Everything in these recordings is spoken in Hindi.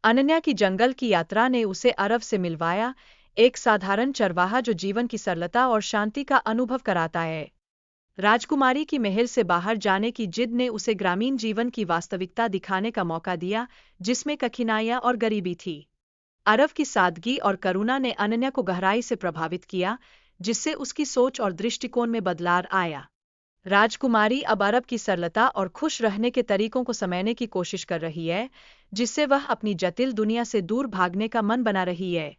अनन्या की जंगल की यात्रा ने उसे अरब से मिलवाया, एक साधारण चरवाहा जो जीवन की सरलता और शांति का अनुभव कराता है। राजकुमारी की महल से बाहर जाने की जिद ने उसे ग्रामीण जीवन की वास्तविकता दिखाने का मौका दिया, जिसमें कठिनाइयां और गरीबी थी। अरब की सादगी और करुणा ने अनन्या को गहराई से प्रभावित किया, जिससे उसकी सोच और दृष्टिकोण में बदलाव आया। राजकुमारी अब अरब की सरलता और खुश रहने के तरीकों को समझने की कोशिश कर रही है, जिससे वह अपनी जटिल दुनिया से दूर भागने का मन बना रही है।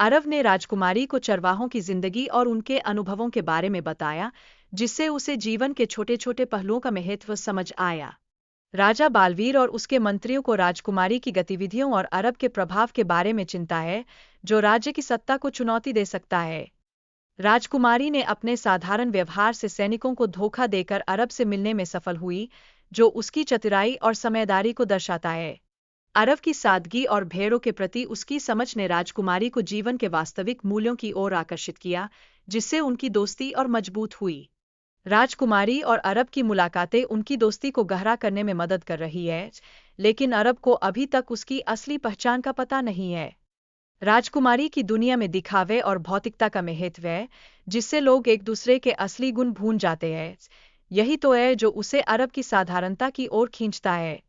अरब ने राजकुमारी को चरवाहों की जिंदगी और उनके अनुभवों के बारे में बताया, जिससे उसे जीवन के छोटे छोटे पहलुओं का महत्व समझ आया। राजा बालवीर और उसके मंत्रियों को राजकुमारी की गतिविधियों और अरब के प्रभाव के बारे में चिंता है, जो राज्य की सत्ता को चुनौती दे सकता है। राजकुमारी ने अपने साधारण व्यवहार से सैनिकों को धोखा देकर अरब से मिलने में सफल हुई, जो उसकी चतुराई और समझदारी को दर्शाता है। अरब की सादगी और भेड़ों के प्रति उसकी समझ ने राजकुमारी को जीवन के वास्तविक मूल्यों की ओर आकर्षित किया, जिससे उनकी दोस्ती और मजबूत हुई। राजकुमारी और अरब की मुलाकातें उनकी दोस्ती को गहरा करने में मदद कर रही है, लेकिन अरब को अभी तक उसकी असली पहचान का पता नहीं है। राजकुमारी की दुनिया में दिखावे और भौतिकता का महत्व है, जिससे लोग एक दूसरे के असली गुण भूल जाते हैं। यही तो है जो उसे अरब की साधारणता की ओर खींचता है।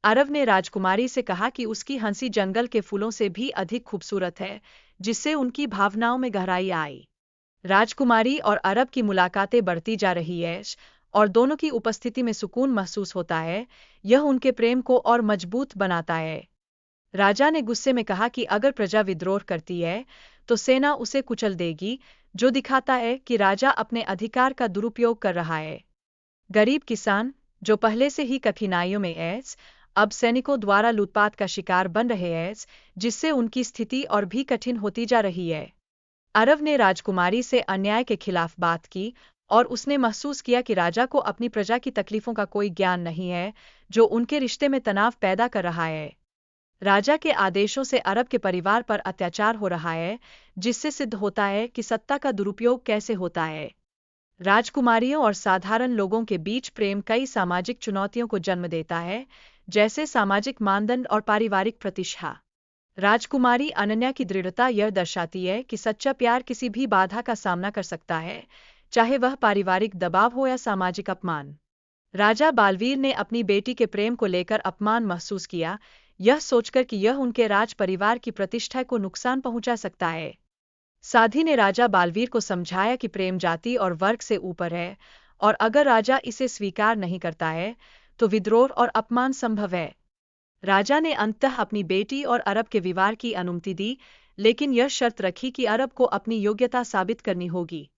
अरब ने राजकुमारी से कहा कि उसकी हंसी जंगल के फूलों से भी अधिक खूबसूरत है, जिससे उनकी भावनाओं में गहराई आई। राजकुमारी और अरब की मुलाकातें बढ़ती जा रही है, और दोनों की उपस्थिति में सुकून महसूस होता है। यह उनके प्रेम को और मजबूत बनाता है। राजा ने गुस्से में कहा कि अगर प्रजा विद्रोह करती है, तो सेना उसे कुचल देगी, जो दिखाता है कि राजा अपने अधिकार का दुरुपयोग कर रहा है। गरीब किसान, जो पहले से ही कठिनाइयों में हैं, अब सैनिकों द्वारा लूटपाट का शिकार बन रहे हैं, जिससे उनकी स्थिति और भी कठिन होती जा रही है। अरब ने राजकुमारी से अन्याय के खिलाफ बात की, और उसने महसूस किया कि राजा को अपनी प्रजा की तकलीफों का कोई ज्ञान नहीं है, जो उनके रिश्ते में तनाव पैदा कर रहा है। राजा के आदेशों से अरब के परिवार पर अत्याचार हो रहा है, जिससे सिद्ध होता है कि सत्ता का दुरुपयोग कैसे होता है। राजकुमारियों और साधारण लोगों के बीच प्रेम कई सामाजिक चुनौतियों को जन्म देता है, जैसे सामाजिक मानदंड और पारिवारिक प्रतिष्ठा। राजकुमारी अनन्या की दृढ़ता यह दर्शाती है कि सच्चा प्यार किसी भी बाधा का सामना कर सकता है, चाहे वह पारिवारिक दबाव हो या सामाजिक अपमान। राजा बालवीर ने अपनी बेटी के प्रेम को लेकर अपमान महसूस किया, यह सोचकर कि यह उनके राज परिवार की प्रतिष्ठा को नुकसान पहुंचा सकता है। साधी ने राजा बालवीर को समझाया कि प्रेम जाति और वर्ग से ऊपर है, और अगर राजा इसे स्वीकार नहीं करता है, तो विद्रोह और अपमान संभव है। राजा ने अंततः अपनी बेटी और अरब के विवाह की अनुमति दी, लेकिन यह शर्त रखी कि अरब को अपनी योग्यता साबित करनी होगी।